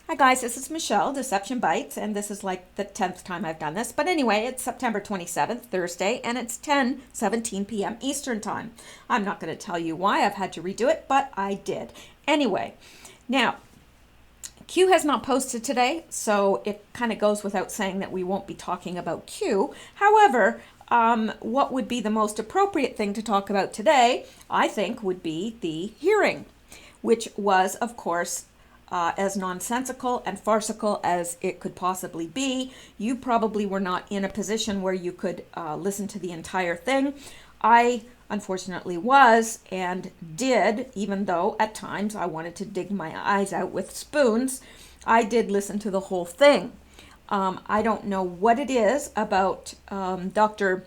Hi guys, this is Michelle, Deception Bites, and this is like the 10th time I've done this. But anyway, it's September 27th, Thursday, and it's 10:17 p.m. Eastern Time. I'm not going to tell you why I've had to redo it, but I did. Anyway, now, Q has not posted today, so it kind of goes without saying that we won't be talking about Q. However, what would be the most appropriate thing to talk about today, I think, would be the hearing, which was, of course, as nonsensical and farcical as it could possibly be. You probably were not in a position where you could listen to the entire thing. I unfortunately was and did, even though at times I wanted to dig my eyes out with spoons. I did listen to the whole thing. I don't know what it is about Dr.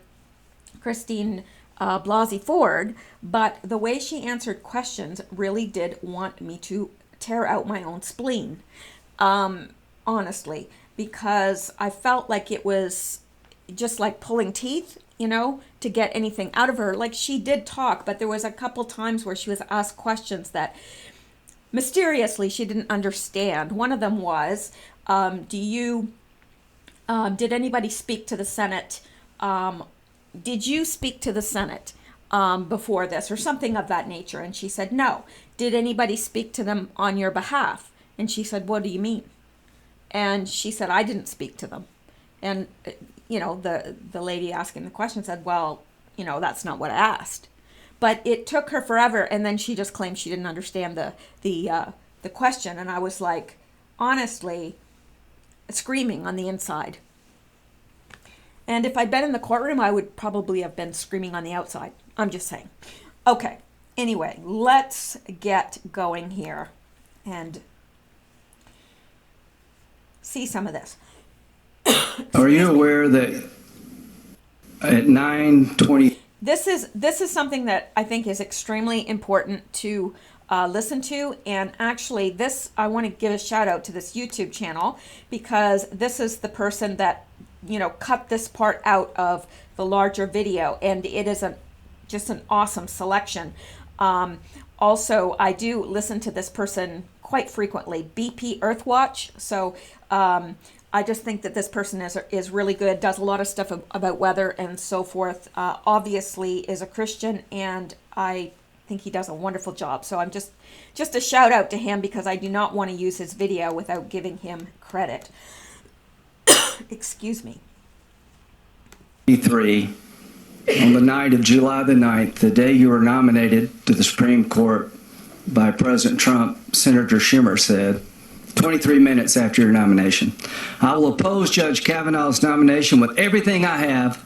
Christine Blasey Ford, but the way she answered questions really did want me to tear out my own spleen, honestly, because I felt like it was just like pulling teeth, to get anything out of her. Like, she did talk, but there was a couple times where she was asked questions that mysteriously she didn't understand. One of them was, did anybody speak to the Senate? Did you speak to the Senate before this, or something of that nature? And she said, no. Did anybody speak to them on your behalf? And she said, what do you mean? And she said, I didn't speak to them. And, the lady asking the question said, well, that's not what I asked. But it took her forever. And then she just claimed she didn't understand the question. And I was like, honestly, screaming on the inside. And if I'd been in the courtroom, I would probably have been screaming on the outside. I'm just saying. Okay. Anyway, let's get going here and see some of this. Are you aware that at 9:20? This is something that I think is extremely important to listen to. And actually, I want to give a shout out to this YouTube channel, because this is the person that cut this part out of the larger video, and it is just an awesome selection. Also, I do listen to this person quite frequently, BP Earthwatch. So I just think that this person is really good, does a lot of stuff about weather and so forth. Obviously is a Christian, and I think he does a wonderful job. So I'm just a shout out to him, because I do not want to use his video without giving him credit. Excuse me. 3 on the night of July the 9th, the day you were nominated to the Supreme Court by President Trump, Senator Schumer said, 23 minutes after your nomination, I will oppose Judge Kavanaugh's nomination with everything I have.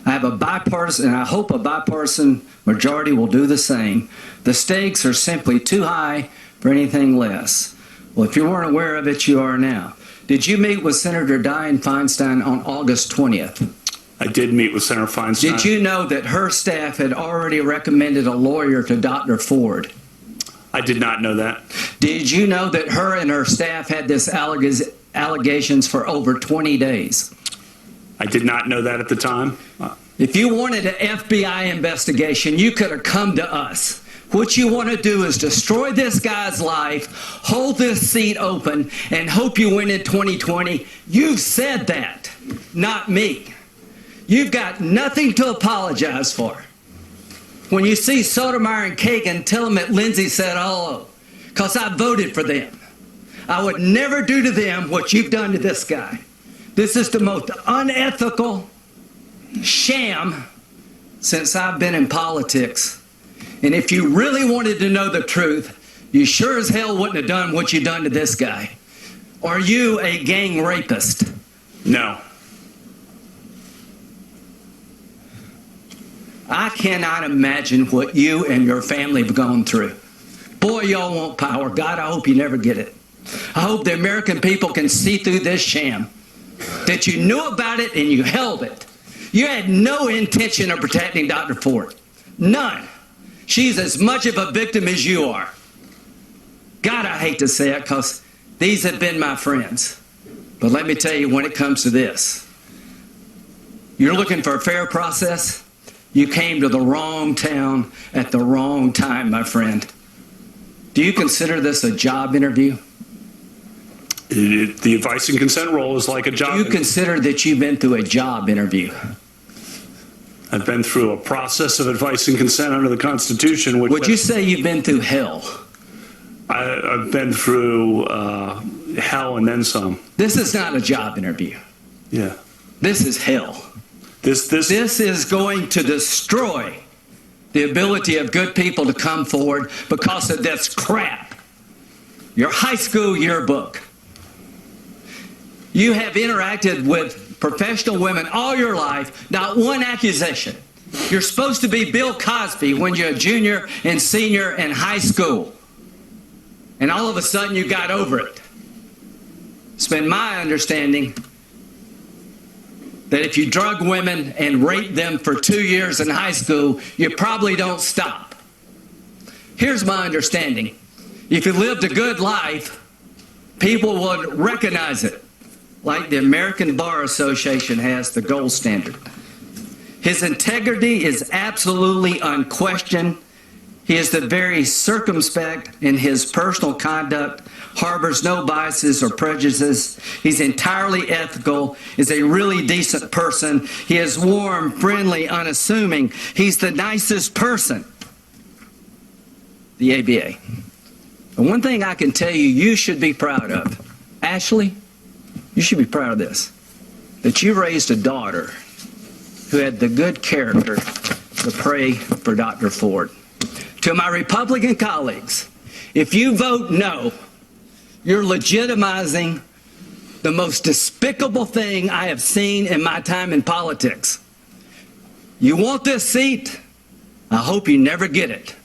I have a bipartisan, and I hope a bipartisan majority will do the same. The stakes are simply too high for anything less. Well, if you weren't aware of it, you are now. Did you meet with Senator Dianne Feinstein on August 20th? I did meet with Senator Feinstein. Did you know that her staff had already recommended a lawyer to Dr. Ford? I did not know that. Did you know that her and her staff had this allegations for over 20 days? I did not know that at the time. If you wanted an FBI investigation, you could have come to us. What you want to do is destroy this guy's life, hold this seat open, and hope you win in 2020. You've said that, not me. You've got nothing to apologize for. When you see Sotomayor and Kagan, tell them that Lindsay said hello, because I voted for them. I would never do to them what you've done to this guy. This is the most unethical sham since I've been in politics. And if you really wanted to know the truth, you sure as hell wouldn't have done what you done to this guy. Are you a gang rapist? No. I cannot imagine what you and your family have gone through. Boy, y'all want power. God, I hope you never get it. I hope the American people can see through this sham, that you knew about it and you held it. You had no intention of protecting Dr. Ford. None. She's as much of a victim as you are. God, I hate to say it, because these have been my friends. But let me tell you, when it comes to this, you're looking for a fair process? You came to the wrong town at the wrong time, my friend. Do you consider this a job interview? The advice and consent role is like a job. Do you consider that you've been through a job interview? I've been through a process of advice and consent under the Constitution. Which Would you say you've been through hell? I've been through hell and then some. This is not a job interview. Yeah. This is hell. This is going to destroy the ability of good people to come forward because of this crap. Your high school yearbook. You have interacted with professional women all your life, not one accusation. You're supposed to be Bill Cosby when you're a junior and senior in high school. And all of a sudden you got over it. It's been my understanding that if you drug women and rape them for 2 years in high school, you probably don't stop. Here's my understanding. If you lived a good life, people would recognize it, like the American Bar Association has the gold standard. His integrity is absolutely unquestioned. He is the very circumspect in his personal conduct, harbors no biases or prejudices. He's entirely ethical, is a really decent person. He is warm, friendly, unassuming. He's the nicest person. The ABA. And one thing I can tell you, you should be proud of. Ashley, you should be proud of this. That you raised a daughter who had the good character to pray for Dr. Ford. To my Republican colleagues, if you vote no, you're legitimizing the most despicable thing I have seen in my time in politics. You want this seat? I hope you never get it.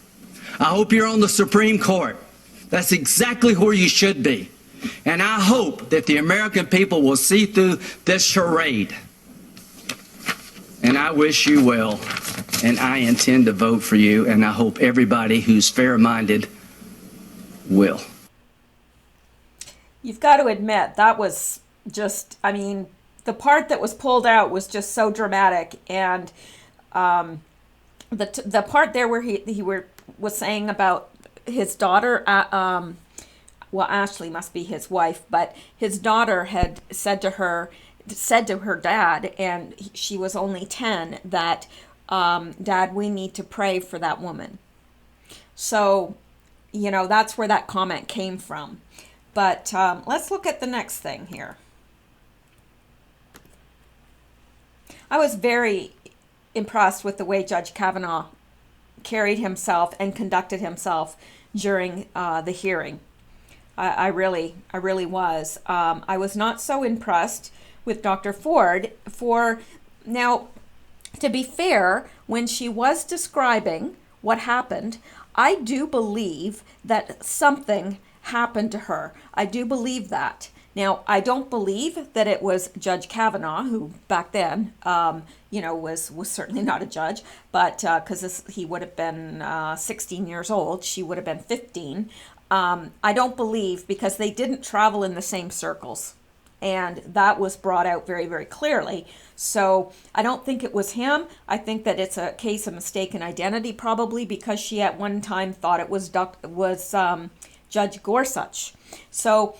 I hope you're on the Supreme Court. That's exactly where you should be. And I hope that the American people will see through this charade. And I wish you well, and I intend to vote for you, and I hope everybody who's fair-minded will. You've got to admit, that was just, I mean, the part that was pulled out was just so dramatic. And the part there where he was saying about his daughter, well, Ashley must be his wife, but his daughter had said to her dad, and she was only 10, that, Dad, we need to pray for that woman. So, you know, that's where that comment came from. But let's look at the next thing here. I was very impressed with the way Judge Kavanaugh carried himself and conducted himself during the hearing. I really was. I was not so impressed with Dr. Ford. Now, to be fair, when she was describing what happened, I do believe that something happened to her. I do believe that. Now, I don't believe that it was Judge Kavanaugh, who back then, was certainly not a judge, but because he would have been 16 years old, she would have been 15. I don't believe, because they didn't travel in the same circles. And that was brought out very, very clearly. So I don't think it was him. I think that it's a case of mistaken identity, probably because she at one time thought it was Judge Gorsuch. So,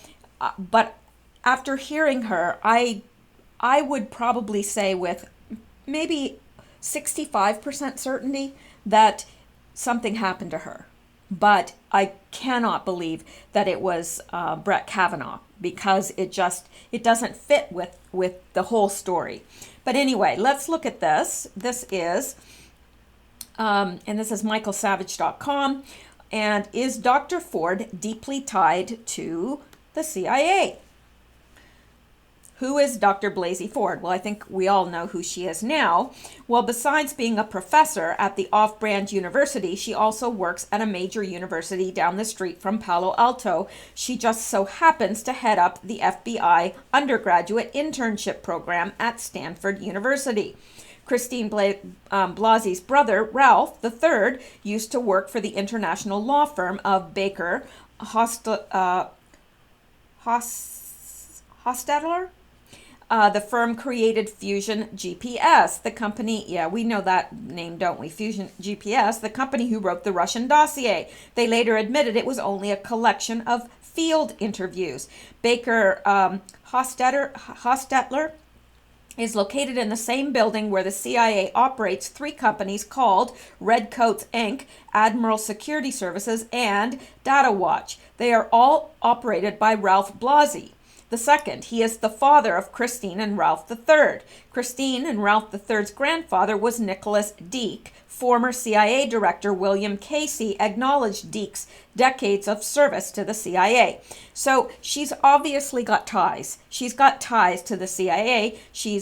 but after hearing her, I would probably say with maybe 65% certainty that something happened to her. But I cannot believe that it was Brett Kavanaugh, because it doesn't fit with the whole story. But anyway, let's look at this. This is, and this is michaelsavage.com. And is Dr. Ford deeply tied to the CIA? Who is Dr. Blasey Ford? Well, I think we all know who she is now. Well, besides being a professor at the off-brand university, she also works at a major university down the street from Palo Alto. She just so happens to head up the FBI undergraduate internship program at Stanford University. Christine Blasey's brother, Ralph III, used to work for the international law firm of Baker Hostetler. The firm created Fusion GPS, the company, yeah, we know that name, don't we? Fusion GPS, the company who wrote the Russian dossier. They later admitted it was only a collection of field interviews. Baker Hostetler is located in the same building where the CIA operates 3 companies called Redcoats Inc., Admiral Security Services, and Data Watch. They are all operated by Ralph Blasey II. He is the father of Christine and Ralph III. Christine and Ralph III's grandfather was Nicholas Deak. Former CIA Director William Casey acknowledged Deak's decades of service to the CIA. So she's obviously got ties. She's got ties to the CIA. She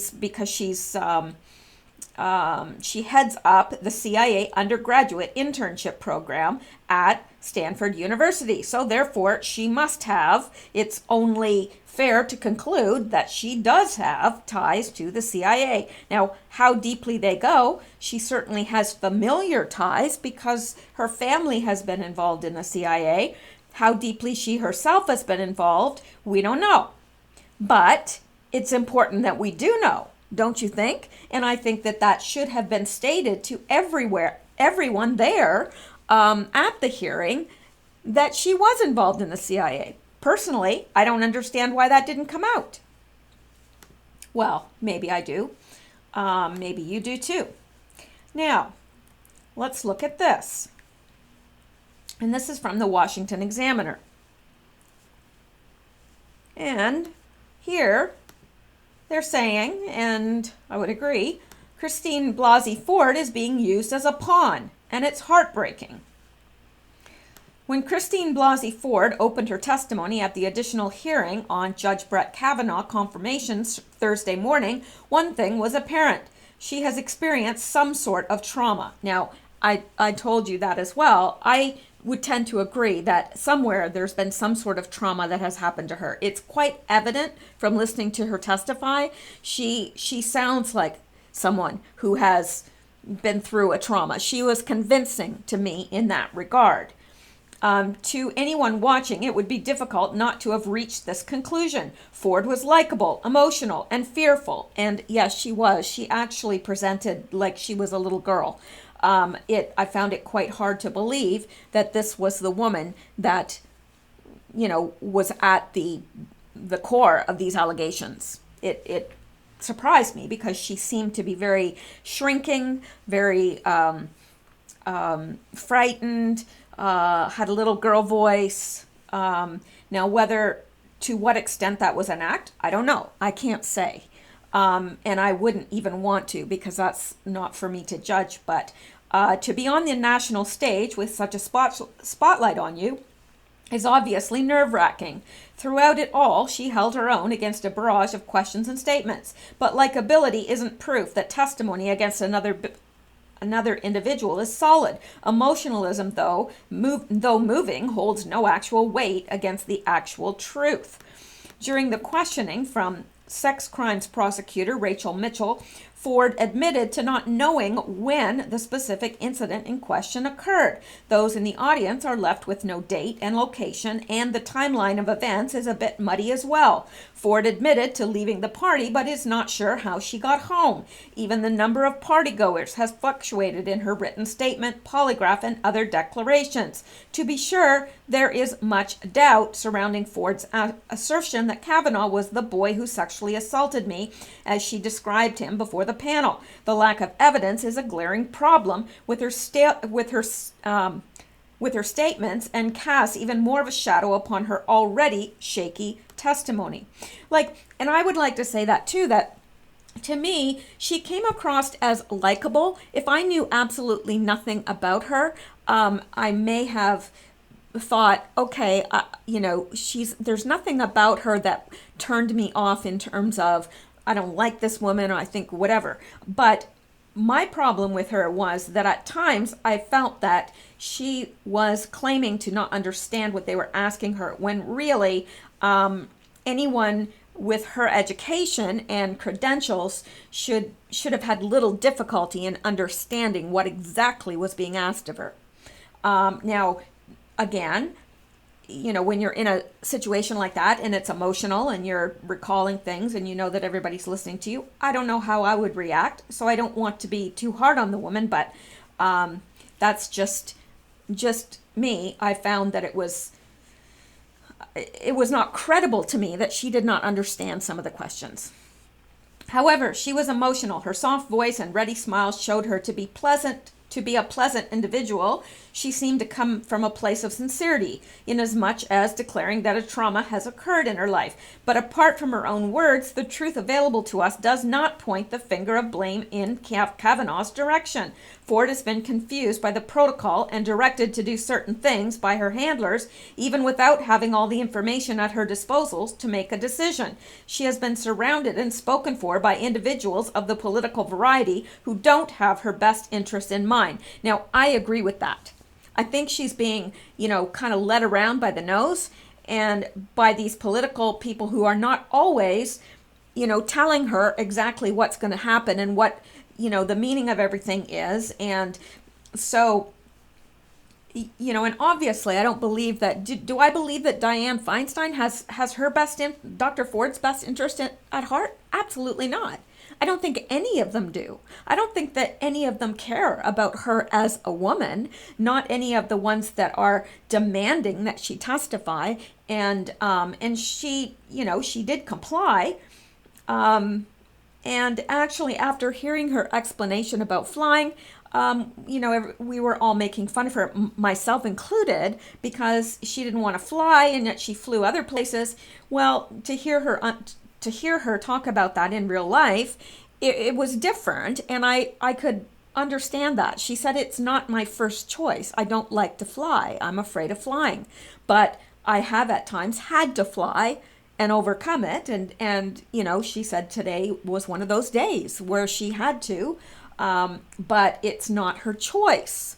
heads up the CIA undergraduate internship program at Stanford University. So therefore, she must have, it's only fair to conclude that she does have ties to the CIA. Now, how deeply they go, she certainly has familiar ties because her family has been involved in the CIA. How deeply she herself has been involved, we don't know. But it's important that we do know, don't you think? And I think that that should have been stated to everyone there at the hearing, that she was involved in the CIA. Personally, I don't understand why that didn't come out. Well, maybe I do. Maybe you do too. Now, let's look at this. And this is from the Washington Examiner. And here they're saying, and I would agree, Christine Blasey Ford is being used as a pawn, and it's heartbreaking. When Christine Blasey Ford opened her testimony at the additional hearing on Judge Brett Kavanaugh confirmations Thursday morning, one thing was apparent. She has experienced some sort of trauma. Now, I told you that as well. I would tend to agree that somewhere there's been some sort of trauma that has happened to her. It's quite evident from listening to her testify. She sounds like someone who has been through a trauma. She was convincing to me in that regard. To anyone watching, it would be difficult not to have reached this conclusion. Ford was likable, emotional, and fearful. And yes, she was. She actually presented like she was a little girl. I found it quite hard to believe that this was the woman that, was at the core of these allegations. It surprised me because she seemed to be very shrinking, very frightened, had a little girl voice. Now, to what extent that was an act, I don't know. I can't say. And I wouldn't even want to, because that's not for me to judge. But to be on the national stage with such a spotlight on you is obviously nerve-wracking. Throughout it all, she held her own against a barrage of questions and statements. But likability isn't proof that testimony against another individual is solid. Emotionalism, though moving, holds no actual weight against the actual truth. During the questioning from sex crimes prosecutor Rachel Mitchell, Ford admitted to not knowing when the specific incident in question occurred. Those in the audience are left with no date and location, and the timeline of events is a bit muddy as well. Ford admitted to leaving the party, but is not sure how she got home. Even the number of partygoers has fluctuated in her written statement, polygraph, and other declarations. To be sure, there is much doubt surrounding Ford's assertion that Kavanaugh was the boy who sexually assaulted me, as she described him before the panel. The lack of evidence is a glaring problem with her statements, and casts even more of a shadow upon her already shaky testimony. And I would like to say that too, that to me, she came across as likable. If I knew absolutely nothing about her, I may have thought, okay, there's nothing about her that turned me off in terms of, I don't like this woman, or I think whatever. But my problem with her was that at times I felt that she was claiming to not understand what they were asking her, when really anyone with her education and credentials should have had little difficulty in understanding what exactly was being asked of her. Now, again, when you're in a situation like that and it's emotional and you're recalling things and you know that everybody's listening to you, I don't know how I would react. So I don't want to be too hard on the woman, but that's just me. I found that it was it was not credible to me that she did not understand some of the questions. However, she was emotional. Her soft voice and ready smile showed her to be a pleasant individual. She seemed to come from a place of sincerity, inasmuch as declaring that a trauma has occurred in her life. But apart from her own words, the truth available to us does not point the finger of blame in Kavanaugh's direction. Ford has been confused by the protocol and directed to do certain things by her handlers, even without having all the information at her disposal to make a decision. She has been surrounded and spoken for by individuals of the political variety who don't have her best interest in mind. Now, I agree with that. I think she's being, kind of led around by the nose and by these political people who are not always, telling her exactly what's going to happen and what, the meaning of everything is. And so, and obviously I don't believe that, do I believe that Dianne Feinstein has her Dr. Ford's best interest at heart? Absolutely not. I don't think any of them do. I don't think that any of them care about her as a woman, not any of the ones that are demanding that she testify. And she, she did comply. And actually, after hearing her explanation about flying, we were all making fun of her, myself included, because she didn't want to fly and yet she flew other places. Well, to hear her talk about that in real life, it was different, and I could understand that. She said, it's not my first choice. I don't like to fly. I'm afraid of flying. But I have at times had to fly and overcome it. And she said today was one of those days where she had to, but it's not her choice.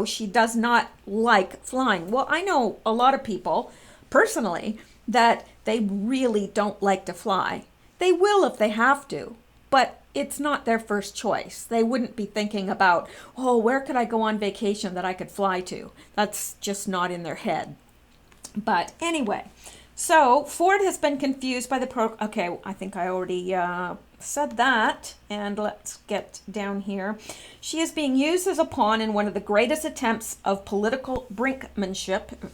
She does not like flying. Well, I know a lot of people personally that they really don't like to fly. They will if they have to, but it's not their first choice. They wouldn't be thinking about, where could I go on vacation that I could fly to? That's just not in their head. But anyway, so Ford has been confused by the okay, I think I already said that, and let's get down here. She is being used as a pawn in one of the greatest attempts of political brinkmanship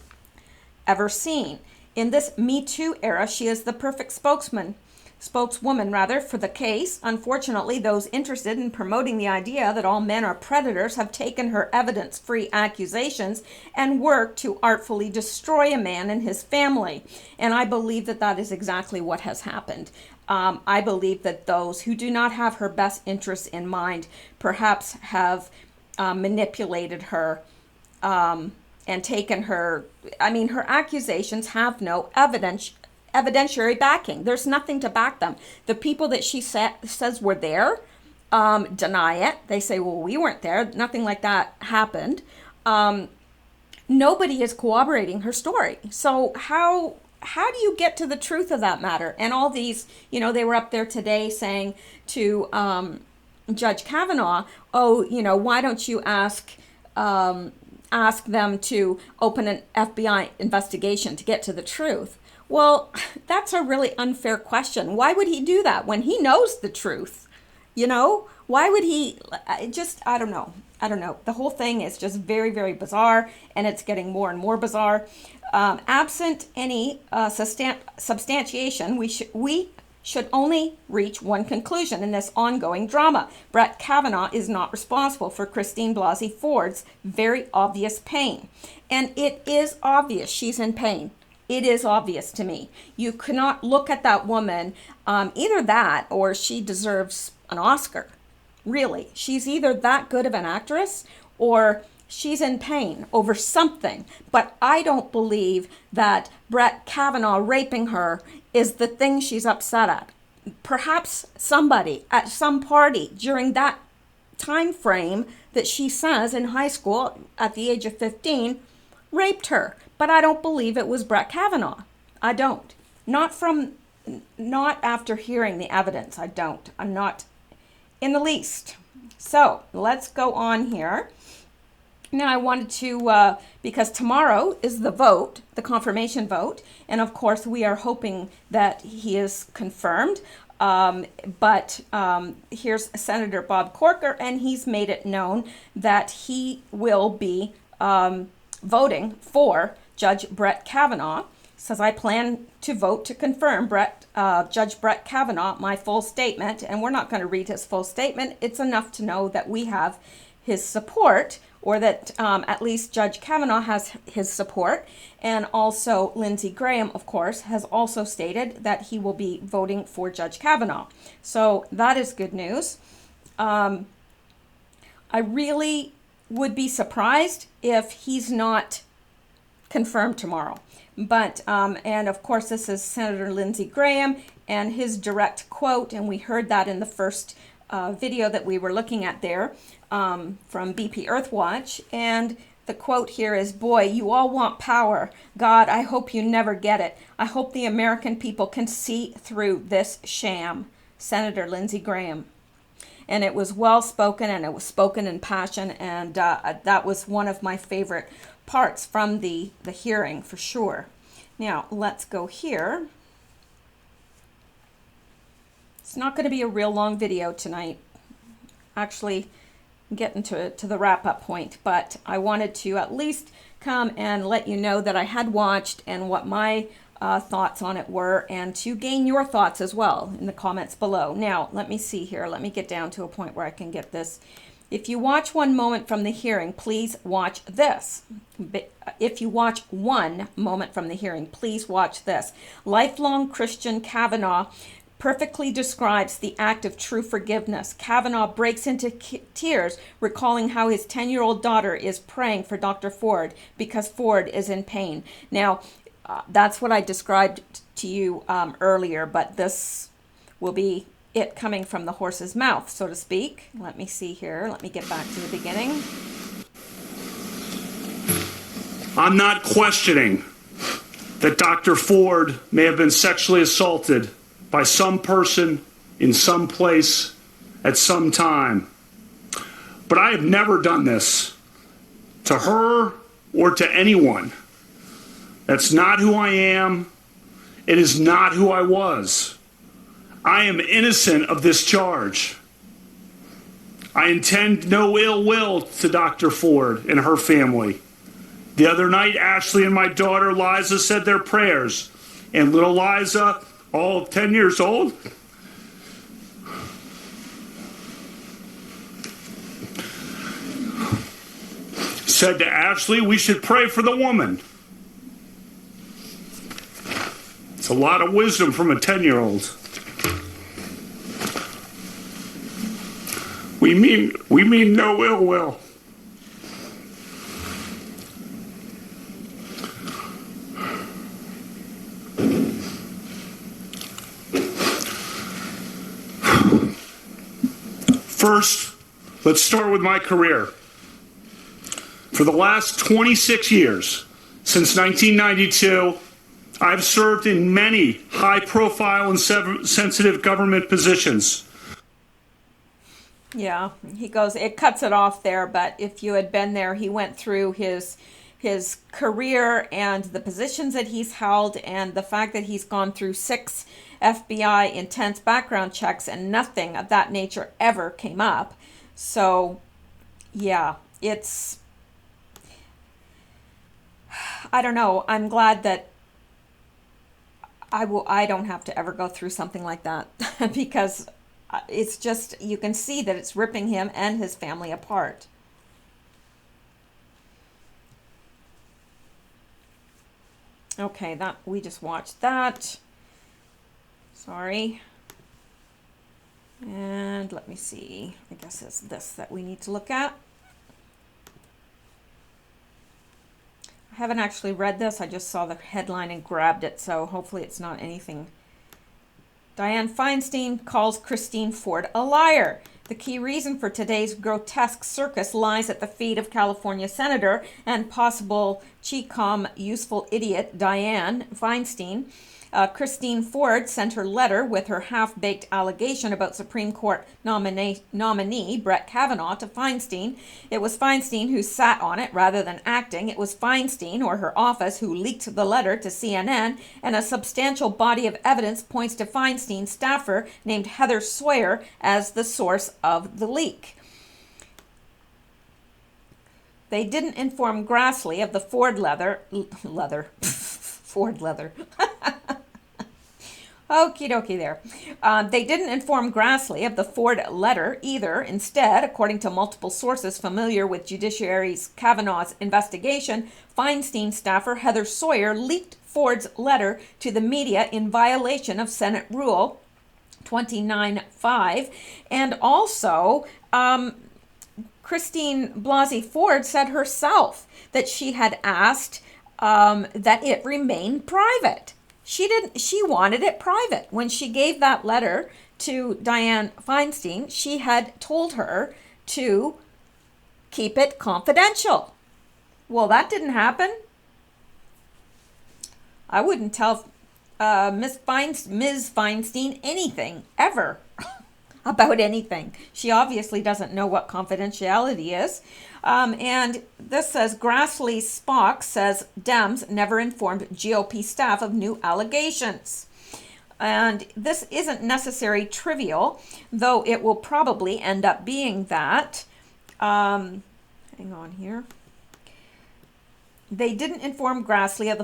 ever seen. In this Me Too era, she is the perfect spokeswoman for the case. Unfortunately, those interested in promoting the idea that all men are predators have taken her evidence-free accusations and worked to artfully destroy a man and his family. And I believe that is exactly what has happened. I believe that those who do not have her best interests in mind perhaps have manipulated her and taken her. Her accusations have no evidentiary backing. There's nothing to back them. The people that she says were there deny it. They say, well, we weren't there. Nothing like that happened. Nobody is corroborating her story. So how do you get to the truth of that matter? And all these, they were up there today saying to Judge Kavanaugh, why don't you ask them to open an FBI investigation to get to the truth? Well, that's a really unfair question. Why would he do that when he knows the truth? Why would he I don't know. The whole thing is just very, very bizarre, and it's getting more and more bizarre. Absent any substantiation, we should only reach one conclusion in this ongoing drama. Brett Kavanaugh is not responsible for Christine Blasey Ford's very obvious pain. And it is obvious she's in pain. It is obvious to me. You cannot look at that woman, either that or she deserves an Oscar. Really, she's either that good of an actress or she's in pain over something. But I don't believe that Brett Kavanaugh raping her is the thing she's upset at. Perhaps somebody at some party during that time frame that she says in high school at the age of 15 raped her. But I don't believe it was Brett Kavanaugh. I don't. Not after hearing the evidence. I don't. I'm not in the least. So let's go on here. Now I wanted to, because tomorrow is the vote, the confirmation vote, and of course we are hoping that he is confirmed. But here's Senator Bob Corker, and he's made it known that he will be voting for Judge Brett Kavanaugh. says, I plan to vote to confirm Judge Brett Kavanaugh my full statement. And we're not going to read his full statement. It's enough to know that we have his support, or that at least Judge Kavanaugh has his support. And also Lindsey Graham, of course, has also stated that he will be voting for Judge Kavanaugh. So that is good news. I really would be surprised if he's not confirmed tomorrow. But, and of course, this is Senator Lindsey Graham and his direct quote, and we heard that in the first video that we were looking at there from BP Earthwatch. And the quote here is, boy, you all want power. God, I hope you never get it. I hope the American people can see through this sham. Senator Lindsey Graham. And it was well spoken, and it was spoken in passion, and that was one of my favorite parts from the hearing for sure. Now let's go here. It's not going to be a real long video tonight. Actually, getting to the wrap-up point, but I wanted to at least come and let you know that I had watched and what my thoughts on it were, and to gain your thoughts as well in the comments below. Now, let me see here. Let me get down to a point where I can get this. If you watch one moment from the hearing, please watch this. If you watch one moment from the hearing, please watch this. Lifelong Christian Kavanaugh perfectly describes the act of true forgiveness. Kavanaugh breaks into tears, recalling how his 10-year-old daughter is praying for Dr. Ford because Ford is in pain. Now, that's what I described to you earlier, but this will be it coming from the horse's mouth, so to speak. Let me see here. Let me get back to the beginning. I'm not questioning that Dr. Ford may have been sexually assaulted by some person in some place at some time. But I have never done this to her or to anyone. That's not who I am. It is not who I was. I am innocent of this charge. I intend no ill will to Dr. Ford and her family. The other night, Ashley and my daughter Liza said their prayers, and little Liza, all of 10 years old, said to Ashley, we should pray for the woman. It's a lot of wisdom from a 10-year-old. We mean no ill will. First, let's start with my career. For the last 26 years, since 1992, I've served in many high-profile and sensitive government positions. Yeah, he goes, it cuts it off there, but if you had been there, he went through his career and the positions that he's held and the fact that he's gone through 6 FBI intense background checks and nothing of that nature ever came up. So, yeah, it's, I don't know, I'm glad that I don't have to ever go through something like that because it's just, you can see that it's ripping him and his family apart. Okay, that we just watched that. Sorry. And let me see. I guess it's this that we need to look at. I haven't actually read this. I just saw the headline and grabbed it, so hopefully it's not anything. Dianne Feinstein calls Christine Ford a liar. The key reason for today's grotesque circus lies at the feet of California Senator and possible CHICOM useful idiot Dianne Feinstein. Christine Ford sent her letter with her half-baked allegation about Supreme Court nominee Brett Kavanaugh to Feinstein. It was Feinstein who sat on it rather than acting. It was Feinstein or her office who leaked the letter to CNN, and a substantial body of evidence points to Feinstein's staffer named Heather Sawyer as the source of the leak. They didn't inform Grassley of the Ford Ford leather. Okie dokie there. They didn't inform Grassley of the Ford letter either. Instead, according to multiple sources familiar with Judiciary's Kavanaugh's investigation, Feinstein staffer Heather Sawyer leaked Ford's letter to the media in violation of Senate Rule 29.5. And also, Christine Blasey Ford said herself that she had asked that it remain private. She wanted it private. When she gave that letter to Dianne Feinstein, she had told her to keep it confidential. Well, that didn't happen. I wouldn't tell Ms. Feinstein anything, ever, about anything. She obviously doesn't know what confidentiality is. And this says, Grassley Spock says Dems never informed GOP staff of new allegations. And this isn't necessarily trivial, though it will probably end up being that. Hang on here. They didn't inform Grassley of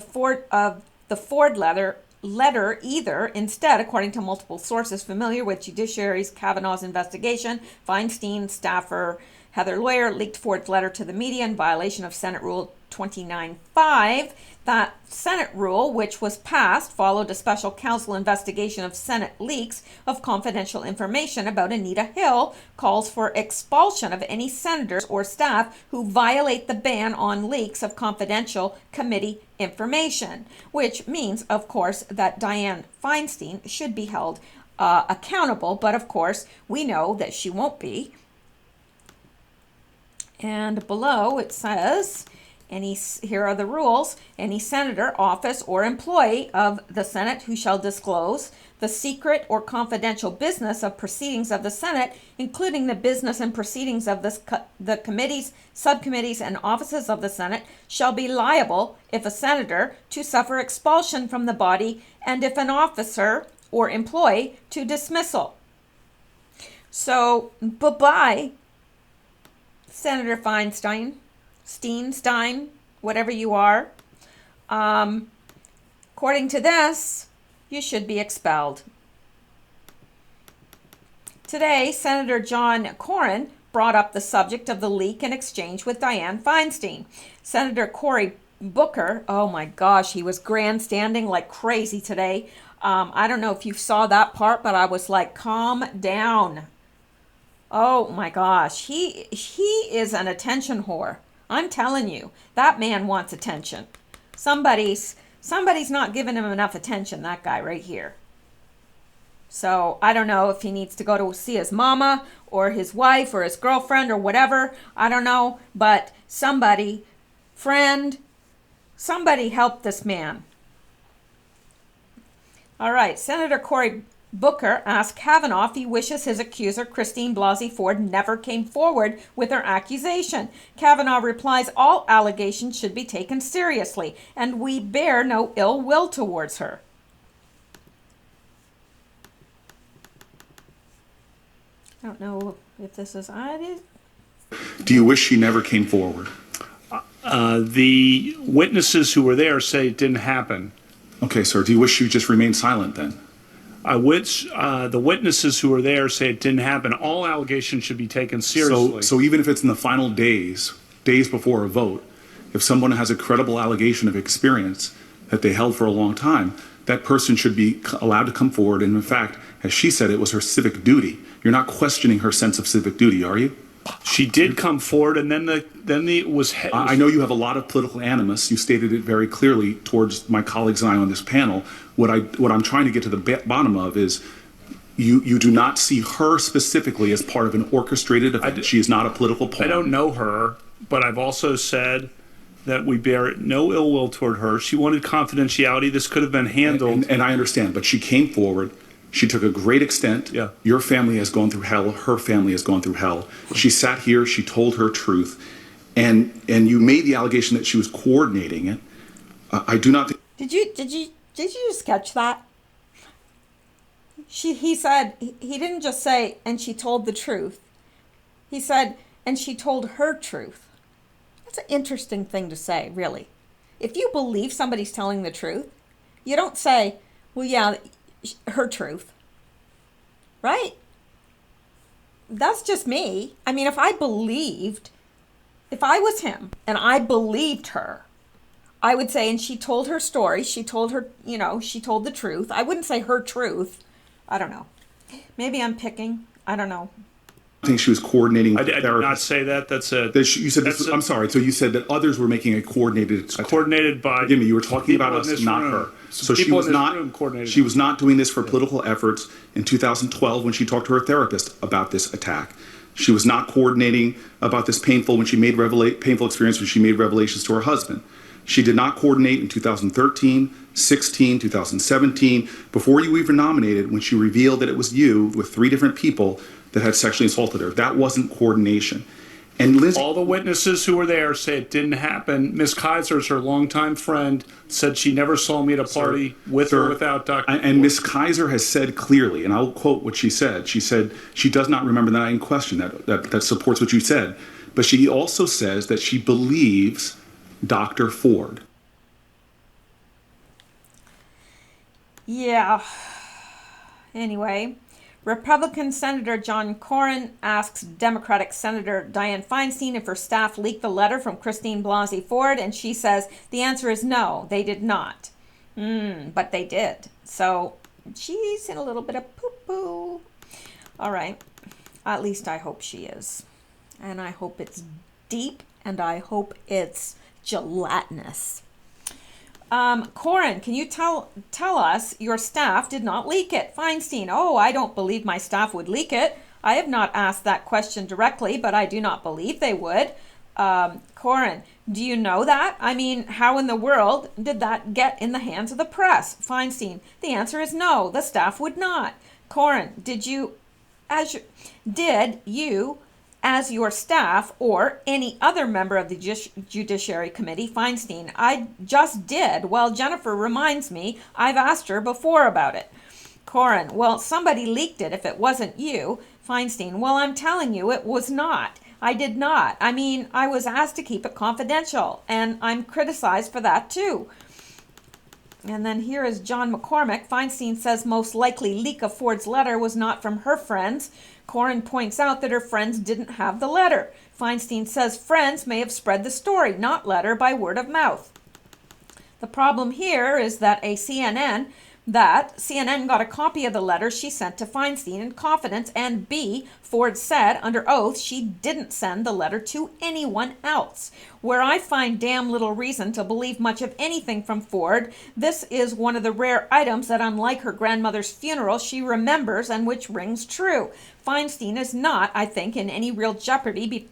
the Ford letter either. Instead, according to multiple sources familiar with Judiciary's Kavanaugh's investigation, Feinstein staffer Heather Sawyer leaked Ford's letter to the media in violation of Senate Rule 29.5. That Senate rule, which was passed, followed a special counsel investigation of Senate leaks of confidential information about Anita Hill, calls for expulsion of any senators or staff who violate the ban on leaks of confidential committee information, which means, of course, that Dianne Feinstein should be held accountable, but of course, we know that she won't be. And below it says, here are the rules. Any senator, office, or employee of the Senate who shall disclose the secret or confidential business of proceedings of the Senate, including the business and proceedings of the committees, subcommittees, and offices of the Senate, shall be liable, if a senator, to suffer expulsion from the body, and if an officer or employee, to dismissal. So, bye-bye, Senator Feinstein, Stein, whatever you are. According to this, you should be expelled. Today, Senator John Cornyn brought up the subject of the leak and exchange with Dianne Feinstein. Senator Cory Booker, oh my gosh, he was grandstanding like crazy today. I don't know if you saw that part, but I was like, calm down. Oh my gosh, he is an attention whore. I'm telling you, that man wants attention. Somebody's not giving him enough attention, that guy right here. So I don't know if he needs to go to see his mama or his wife or his girlfriend or whatever. I don't know, but somebody help this man. All right, Senator Cory Booker asked Kavanaugh if he wishes his accuser, Christine Blasey Ford, never came forward with her accusation. Kavanaugh replies, all allegations should be taken seriously, and we bear no ill will towards her. I don't know if this is... Do you wish she never came forward? The witnesses who were there say it didn't happen. Okay, sir. Do you wish she just remained silent then? The witnesses who were there say it didn't happen. All allegations should be taken seriously. So even if it's in the final days before a vote, if someone has a credible allegation of experience that they held for a long time, that person should be allowed to come forward. And in fact, as she said, it was her civic duty. You're not questioning her sense of civic duty, are you? She did come forward, and then it was. I know you have a lot of political animus. You stated it very clearly towards my colleagues and I on this panel. What I'm trying to get to the bottom of is you do not see her specifically as part of an orchestrated event. She is not a political pawn. I don't know her, but I've also said that we bear no ill will toward her. She wanted confidentiality. This could have been handled. And I understand, but she came forward. She took a great extent. Yeah. Your family has gone through hell. Her family has gone through hell. She sat here. She told her truth. And you made the allegation that she was coordinating it. I do not think... Did you just catch that? He said, he didn't just say, and she told the truth. He said, and she told her truth. That's an interesting thing to say, really. If you believe somebody's telling the truth, You don't say, well, yeah, her truth, right? That's just me. I mean, if I was him and I believed her, I would say, and she told her story, she told the truth. I wouldn't say her truth. I don't know. Maybe I'm picking. I don't know. I think she was coordinating. I did not say that. That's a. You said this. I'm sorry. So you said that others were making a coordinated. Coordinated by. Forgive me. You were talking about us, not her. So she was not. She was not doing this for political efforts in 2012 when she talked to her therapist about this attack. She was not coordinating about this painful experience when she made revelations to her husband. She did not coordinate in 2013, 16, 2017, before you even nominated, when she revealed that it was you with 3 different people that had sexually assaulted her. That wasn't coordination. And Liz, all the witnesses who were there say it didn't happen. Ms. Kaiser's her longtime friend, said she never saw me at a party with or without Dr. And Ms. Kaiser has said clearly, and I'll quote what she said. She said she does not remember the night in question. That supports what you said. But she also says that she believes Dr. Ford. Yeah. Anyway, Republican Senator John Cornyn asks Democratic Senator Dianne Feinstein if her staff leaked the letter from Christine Blasey Ford, and she says the answer is no, they did not. But they did. So she's in a little bit of poo-poo. All right. At least I hope she is. And I hope it's deep, and I hope it's gelatinous. Corin, can you tell us your staff did not leak it? Feinstein, I don't believe my staff would leak it. I have not asked that question directly, but I do not believe they would. Corin, do you know that? I mean, how in the world did that get in the hands of the press? Feinstein, the answer is no, the staff would not. Corin, did you, as your staff or any other member of the Judiciary Committee, Feinstein, I just did. Well, Jennifer reminds me, I've asked her before about it. Corin, well, somebody leaked it if it wasn't you. Feinstein, well, I'm telling you, it was not. I did not. I mean, I was asked to keep it confidential, and I'm criticized for that too. And then here is John McCormick. Feinstein says most likely leak of Ford's letter was not from her friends. Corin points out that her friends didn't have the letter. Feinstein says friends may have spread the story, not letter, by word of mouth. The problem here is that CNN got a copy of the letter she sent to Feinstein in confidence, and B, Ford said under oath she didn't send the letter to anyone else. Where I find damn little reason to believe much of anything from Ford, this is one of the rare items that, unlike her grandmother's funeral, she remembers and which rings true. Feinstein is not, I think, in any real jeopardy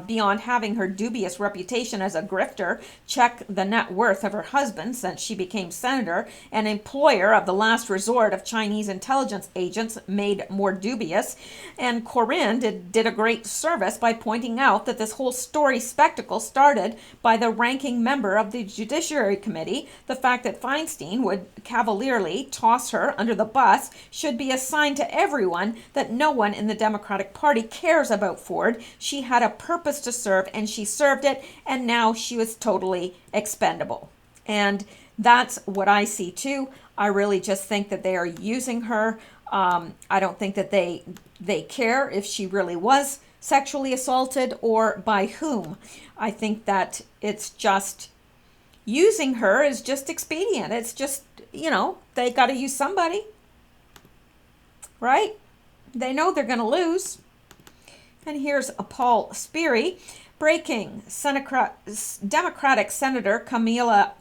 beyond having her dubious reputation as a grifter, check the net worth of her husband since she became senator, an employer of the last resort of Chinese intelligence agents made more dubious. And Corinne did a great service by pointing out that this whole story spectacle started by the ranking member of the Judiciary Committee. The fact that Feinstein would cavalierly toss her under the bus should be a sign to everyone that no one in the Democratic Party cares about Ford. She had a purpose to serve, and she served it, and now she was totally expendable. And that's what I see too. I really just think that they are using her. I don't think that they care if she really was sexually assaulted or by whom. I think that it's just using her is just expedient. It's just, they got to use somebody, right? They know they're going to lose. And here's a Paul Speary. Breaking, Democratic Senator Kamala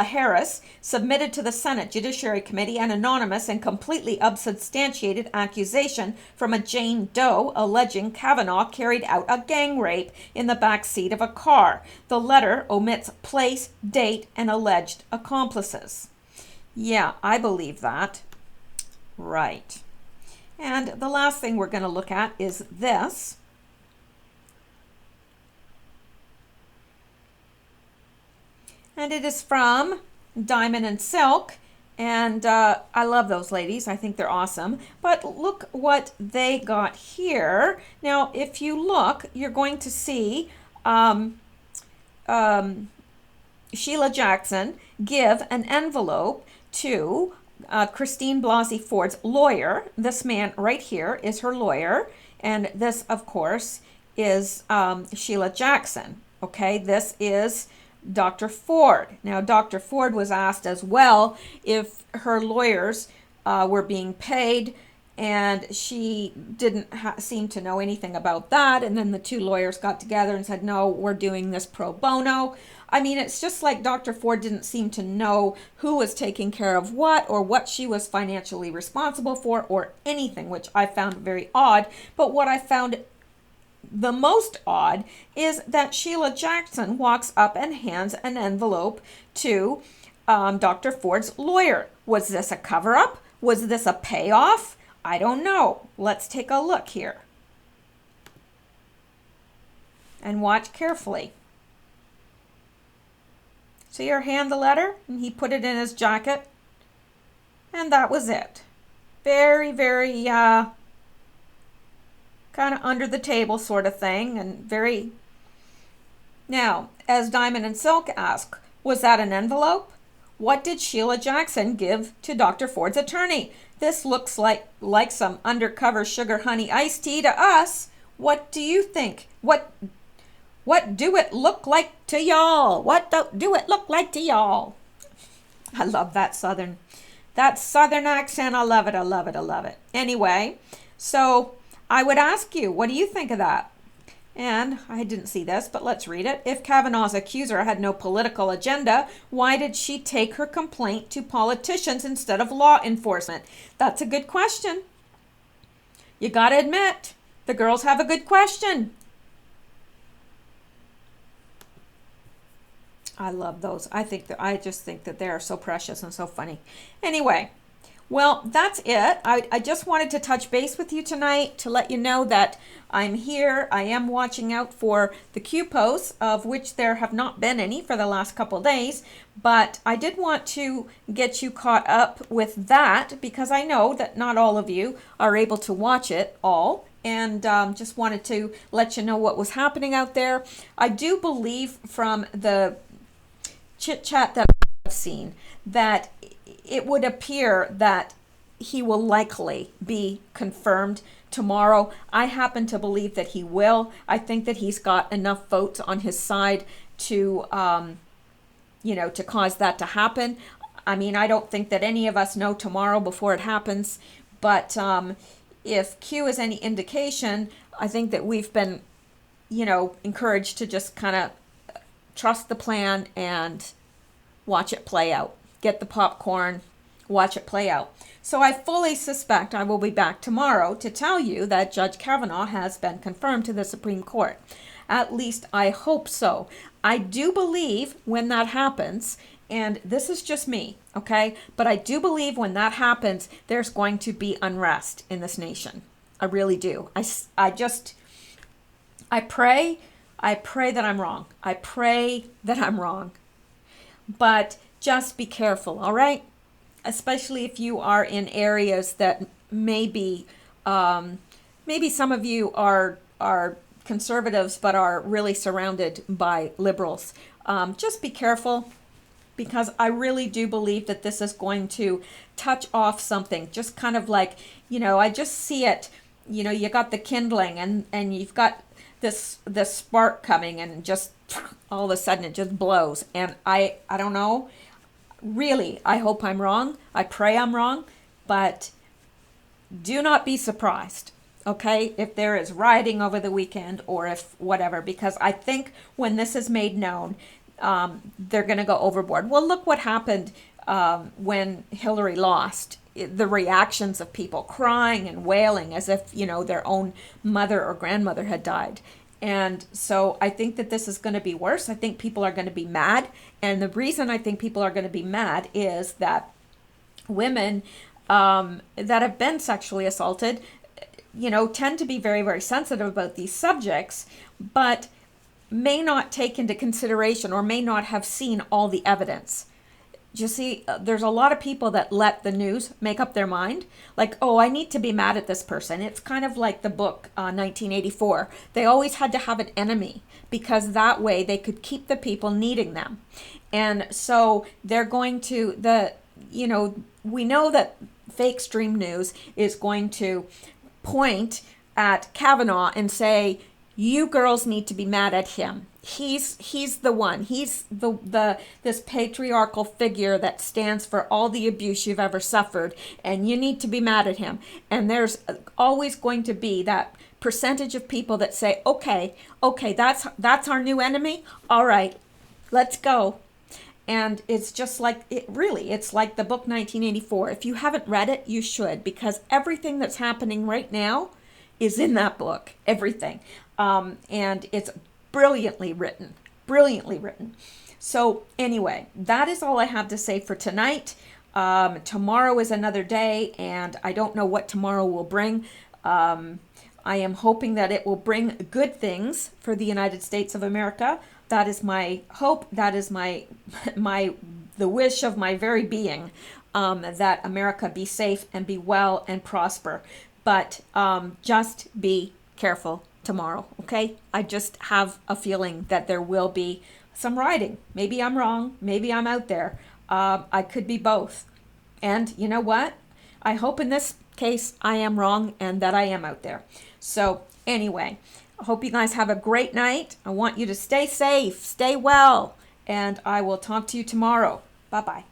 Harris submitted to the Senate Judiciary Committee an anonymous and completely unsubstantiated accusation from a Jane Doe alleging Kavanaugh carried out a gang rape in the back seat of a car. The letter omits place, date, and alleged accomplices. Yeah, I believe that. Right. And the last thing we're going to look at is this. And it is from Diamond and Silk. And I love those ladies. I think they're awesome. But look what they got here. Now, if you look, you're going to see Sheila Jackson. give an envelope to Christine Blasey Ford's lawyer. This man right here is her lawyer. And this, of course, is Sheila Jackson. Okay, this is Dr. Ford. Now, Dr. Ford was asked as well if her lawyers were being paid, and she didn't seem to know anything about that. And then the two lawyers got together and said, no, we're doing this pro bono. I mean, it's just like Dr. Ford didn't seem to know who was taking care of what or what she was financially responsible for or anything, which I found very odd. But what I found the most odd is that Sheila Jackson walks up and hands an envelope to Dr. Ford's lawyer. Was this a cover-up? Was this a payoff? I don't know. Let's take a look here and watch carefully. See her hand the letter, and he put it in his jacket, and that was it. Very, very kind of under the table sort of thing, and very. Now, as Diamond and Silk ask, was that an envelope? What did Sheila Jackson give to Dr. Ford's attorney? This looks like some undercover sugar honey iced tea to us. What do you think? What do it look like to y'all? What do it look like to y'all? I love that southern accent. I love it. I love it. I love it. Anyway, so I would ask you, what do you think of that? And I didn't see this, but let's read it. If Kavanaugh's accuser had no political agenda, why did she take her complaint to politicians instead of law enforcement? That's a good question. You got to admit, the girls have a good question. I love those. I just think that they are so precious and so funny. Anyway, well, that's it. I just wanted to touch base with you tonight to let you know that I'm here. I am watching out for the Q posts, of which there have not been any for the last couple days. But I did want to get you caught up with that because I know that not all of you are able to watch it all. And just wanted to let you know what was happening out there. I do believe from the chit chat that I've seen that it would appear that he will likely be confirmed tomorrow. I happen to believe that he will. I think that he's got enough votes on his side to, to cause that to happen. I mean, I don't think that any of us know tomorrow before it happens, but if Q is any indication, I think that we've been, encouraged to just kind of trust the plan and watch it play out. Get the popcorn, watch it play out. So I fully suspect I will be back tomorrow to tell you that Judge Kavanaugh has been confirmed to the Supreme Court. At least I hope so. I do believe when that happens, and this is just me, okay? But I do believe when that happens, there's going to be unrest in this nation. I really do. I pray that I'm wrong. I pray that I'm wrong. But just be careful, all right? Especially if you are in areas that maybe some of you are conservatives but are really surrounded by liberals. Just be careful, because I really do believe that this is going to touch off something. Just kind of like, I just see it, you got the kindling and you've got this spark coming, and just all of a sudden it just blows. And I don't know. Really, I hope I'm wrong. I pray I'm wrong, but do not be surprised, okay, if there is rioting over the weekend or if whatever, because I think when this is made known, they're going to go overboard. Well, look what happened when Hillary lost. The reactions of people crying and wailing as if, their own mother or grandmother had died. And so I think that this is going to be worse. I think people are going to be mad. And the reason I think people are going to be mad is that women that have been sexually assaulted, tend to be very, very sensitive about these subjects, but may not take into consideration or may not have seen all the evidence. You see, there's a lot of people that let the news make up their mind. Like, oh, I need to be mad at this person. It's kind of like the book 1984. They always had to have an enemy because that way they could keep the people needing them. And so they're going to, we know that fake stream news is going to point at Kavanaugh and say, you girls need to be mad at him. He's the one. He's this patriarchal figure that stands for all the abuse you've ever suffered, and you need to be mad at him. And there's always going to be that percentage of people that say, okay, that's our new enemy. All right, let's go. And it's just like, it's like the book 1984. If you haven't read it, you should, because everything that's happening right now is in that book, everything. And it's brilliantly written. So anyway, that is all I have to say for tonight. Tomorrow is another day, and I don't know what tomorrow will bring. I am hoping that it will bring good things for the United States of America. That is my hope. That is the wish of my very being, that America be safe and be well and prosper. But just be careful tomorrow, okay? I just have a feeling that there will be some rioting. Maybe I'm wrong. Maybe I'm out there. I could be both. And you know what? I hope in this case I am wrong and that I am out there. So anyway, I hope you guys have a great night. I want you to stay safe, stay well, and I will talk to you tomorrow. Bye-bye.